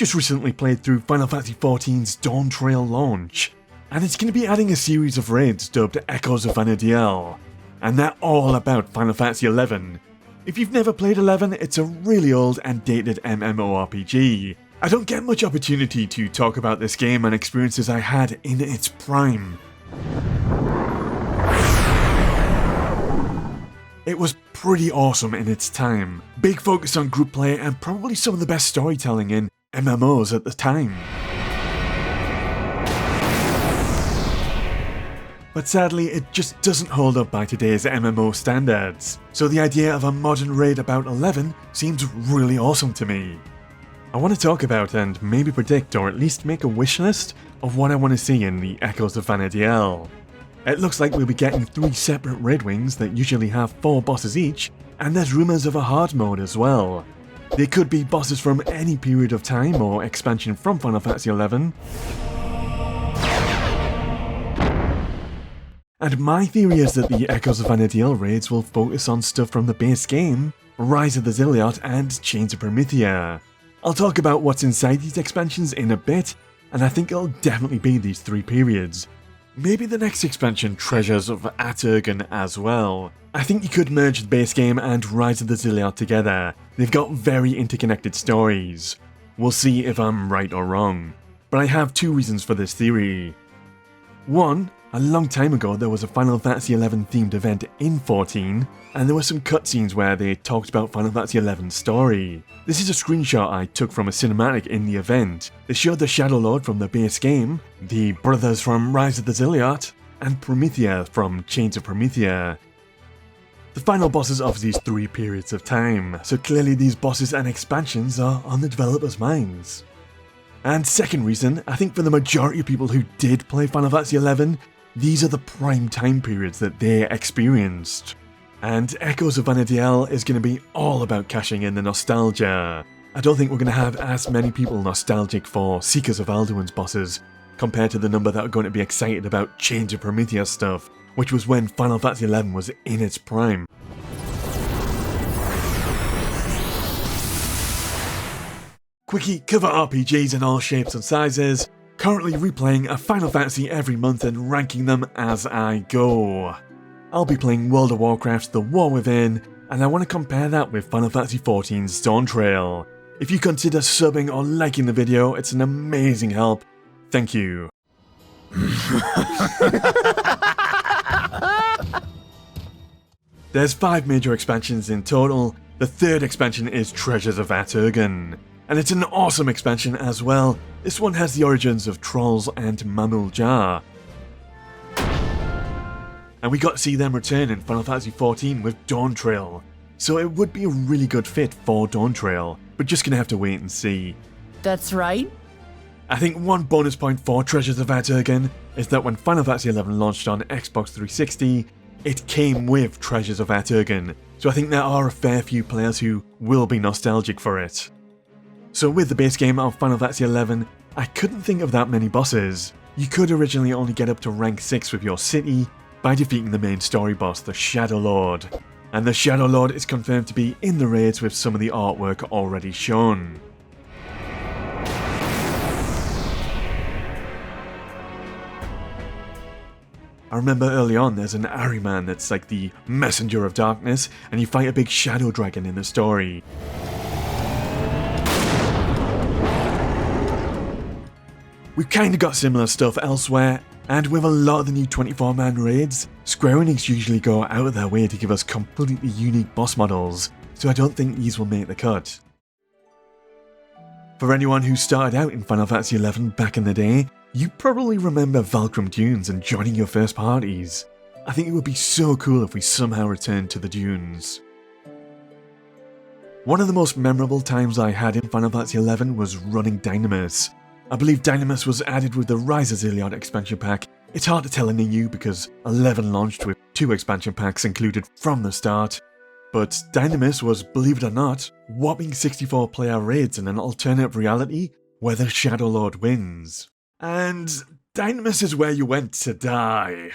just recently played through Final Fantasy 14's Dawntrail launch, and it's going to be adding a series of raids dubbed Echoes of Vanadiel, and they're all about Final Fantasy 11. If you've never played 11, it's a really old and dated MMORPG. I don't get much opportunity to talk about this game and experiences I had in its prime. It was pretty awesome in its time, big focus on group play and probably some of the best storytelling in MMOs at the time. But sadly, it just doesn't hold up by today's MMO standards, so the idea of a modern raid about 11 seems really awesome to me. I want to talk about and maybe predict or at least make a wish list of what I want to see in the Echoes of Vanadiel. It looks like we'll be getting 3 separate raid wings that usually have 4 bosses each, and there's rumours of a hard mode as well. They could be bosses from any period of time or expansion from Final Fantasy XI. And my theory is that the Echoes of Vanadiel raids will focus on stuff from the base game, Rise of the Zilart and Chains of Promathia. I'll talk about what's inside these expansions in a bit, and I think it'll definitely be these 3 periods. Maybe the next expansion, Treasures of Aht Urghan, as well. I think you could merge the base game and Rise of the Zilart together. They've got very interconnected stories. We'll see if I'm right or wrong. But I have 2 reasons for this theory. 1. A long time ago there was a Final Fantasy XI themed event in 14, and there were some cutscenes where they talked about Final Fantasy XI's story. This is a screenshot I took from a cinematic in the event. They showed the Shadow Lord from the base game, the brothers from Rise of the Zilart, and Promathia from Chains of Promathia. The final bosses of these 3 periods of time, so clearly these bosses and expansions are on the developers' minds. And second reason, I think for the majority of people who did play Final Fantasy XI, these are the prime time periods that they experienced. And Echoes of Vanadiel is going to be all about cashing in the nostalgia. I don't think we're going to have as many people nostalgic for Seekers of Alduin's bosses, compared to the number that are going to be excited about Chains of Promathia stuff, which was when Final Fantasy XI was in its prime. Quickie cover RPGs in all shapes and sizes, currently replaying a Final Fantasy every month and ranking them as I go. I'll be playing World of Warcraft's The War Within, and I want to compare that with Final Fantasy XIV's Dawntrail. If you consider subbing or liking the video, it's an amazing help. Thank you. There's 5 major expansions in total. The 3rd expansion is Treasures of Aht Urghan, and it's an awesome expansion as well. This one has the origins of Trolls and Mamul Jar. And we got to see them return in Final Fantasy XIV with Dawntrail, so it would be a really good fit for Dawntrail, but just gonna have to wait and see. That's right. I think one bonus point for Treasures of Aht Urghan is that when Final Fantasy XI launched on Xbox 360, it came with Treasures of Aht Urghan, so I think there are a fair few players who will be nostalgic for it. So with the base game of Final Fantasy XI, I couldn't think of that many bosses. You could originally only get up to rank 6 with your city by defeating the main story boss, the Shadow Lord. And the Shadow Lord is confirmed to be in the raids with some of the artwork already shown. I remember early on there's an Ahriman that's like the messenger of darkness, and you fight a big shadow dragon in the story. We've kinda got similar stuff elsewhere, and with a lot of the new 24-man raids, Square Enix usually go out of their way to give us completely unique boss models, so I don't think these will make the cut. For anyone who started out in Final Fantasy XI back in the day, you probably remember Valkyrie Dunes and joining your first parties. I think it would be so cool if we somehow returned to the dunes. One of the most memorable times I had in Final Fantasy XI was running Dynamis. I believe Dynamis was added with the Rise of Zilart expansion pack. It's hard to tell in EU because 11 launched with 2 expansion packs included from the start. But Dynamis was, believe it or not, whopping 64 player raids in an alternate reality where the Shadow Lord wins. And Dynamis is where you went to die.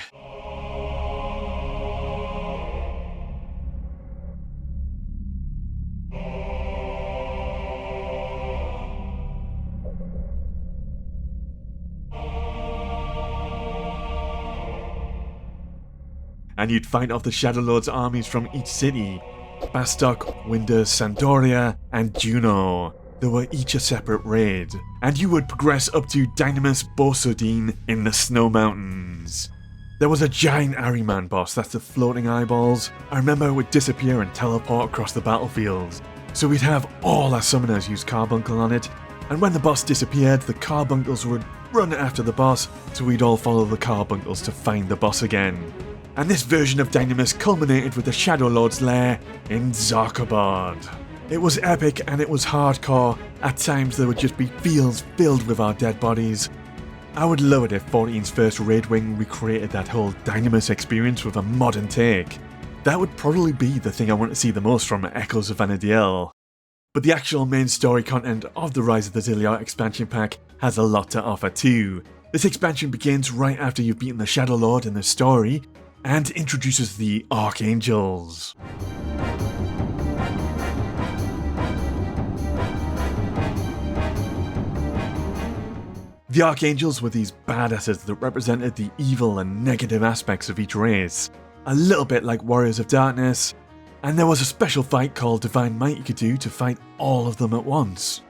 and you'd fight off the Shadow Lord's armies from each city. Bastok, Windus, Sandoria, and Juno. They were each a separate raid, and you would progress up to Dynamis Borsodine in the Snow Mountains. There was a giant Ahriman boss, that's the floating eyeballs. I remember it would disappear and teleport across the battlefield. So we'd have all our summoners use Carbuncle on it, and when the boss disappeared, the Carbuncles would run after the boss, so we'd all follow the Carbuncles to find the boss again. And this version of Dynamis culminated with the Shadow Lord's lair in Zarkabad. It was epic and it was hardcore. At times there would just be fields filled with our dead bodies. I would love it if 14's first raid wing recreated that whole Dynamis experience with a modern take. That would probably be the thing I want to see the most from Echoes of Vanadiel. But the actual main story content of the Rise of the Zilart expansion pack has a lot to offer too. This expansion begins right after you've beaten the Shadow Lord in the story, and introduces the Archangels. The Archangels were these badasses that represented the evil and negative aspects of each race, a little bit like Warriors of Darkness, and there was a special fight called Divine Might you could do to fight all of them at once.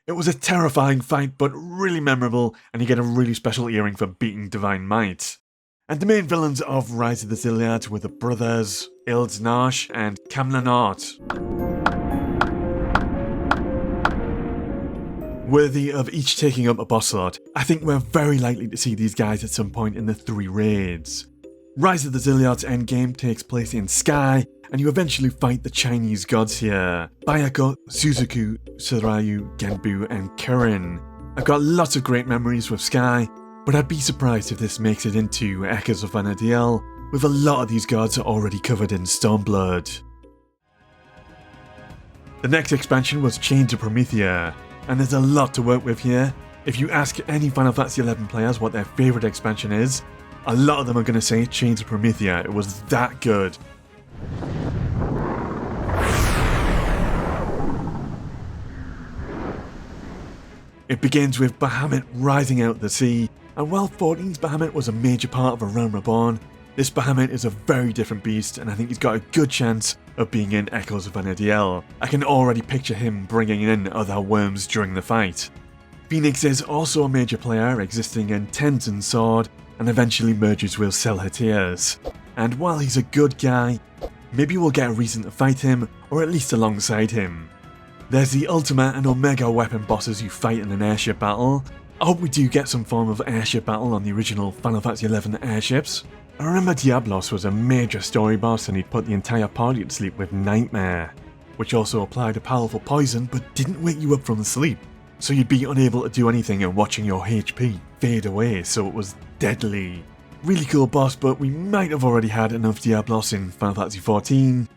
It was a terrifying fight, but really memorable, and you get a really special earring for beating Divine Might. And the main villains of Rise of the Zilart were the brothers, Ildsnash and Kamlanart. Worthy of each taking up a boss slot, I think we're very likely to see these guys at some point in the 3 raids. Rise of the Zilart's endgame takes place in Sky, and you eventually fight the Chinese gods here: Bayako, Suzuku, Sarayu, Genbu, and Kirin. I've got lots of great memories with Sky, but I'd be surprised if this makes it into Echoes of Vanadiel, with a lot of these gods already covered in Stormblood. The next expansion was Chains of Promathia, and there's a lot to work with here. If you ask any Final Fantasy XI players what their favourite expansion is, a lot of them are going to say Chains of Promathia. It was that good. It begins with Bahamut rising out of the sea, and while 14's Bahamut was a major part of A Realm Reborn, this Bahamut is a very different beast, and I think he's got a good chance of being in Echoes of Vanadiel. I can already picture him bringing in other worms during the fight. Phoenix is also a major player, existing in Tenzin Sword, and eventually merges with Selhatiers. And while he's a good guy, maybe we'll get a reason to fight him, or at least alongside him. There's the Ultima and Omega weapon bosses you fight in an airship battle. I hope we do get some form of airship battle on the original Final Fantasy XI airships. I remember Diablos was a major story boss and he'd put the entire party to sleep with Nightmare, which also applied a powerful poison but didn't wake you up from the sleep, so you'd be unable to do anything and watching your HP fade away, so it was deadly. Really cool boss, but we might have already had enough Diablos in Final Fantasy XIV.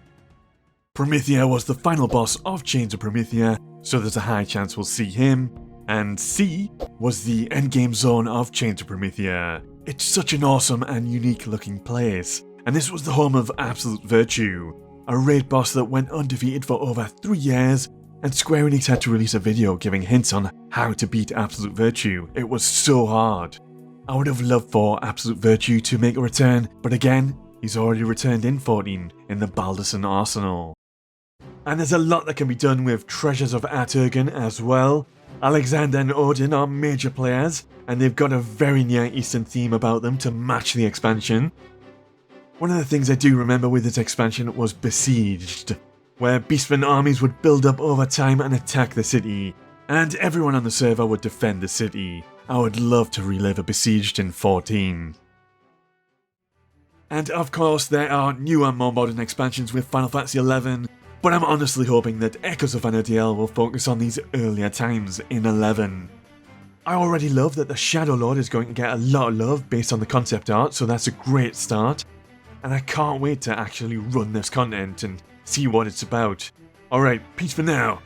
Promathia was the final boss of Chains of Promathia, so there's a high chance we'll see him. And C was the endgame zone of Chains of Promathia. It's such an awesome and unique looking place, and this was the home of Absolute Virtue, a raid boss that went undefeated for over 3 years, and Square Enix had to release a video giving hints on how to beat Absolute Virtue. It was so hard. I would have loved for Absolute Virtue to make a return, but again, he's already returned in 14 in the Balderson Arsenal. And there's a lot that can be done with Treasures of Aht Urghan as well. Alexander and Odin are major players, and they've got a very Near Eastern theme about them to match the expansion. One of the things I do remember with this expansion was Besieged, where Beastmen armies would build up over time and attack the city, and everyone on the server would defend the city. I would love to relive a Besieged in 14. And of course there are newer, more modern expansions with Final Fantasy XI, but I'm honestly hoping that Echoes of Vanadiel will focus on these earlier times in 11. I already love that the Shadow Lord is going to get a lot of love based on the concept art, so that's a great start. And I can't wait to actually run this content and see what it's about. Alright, peace for now.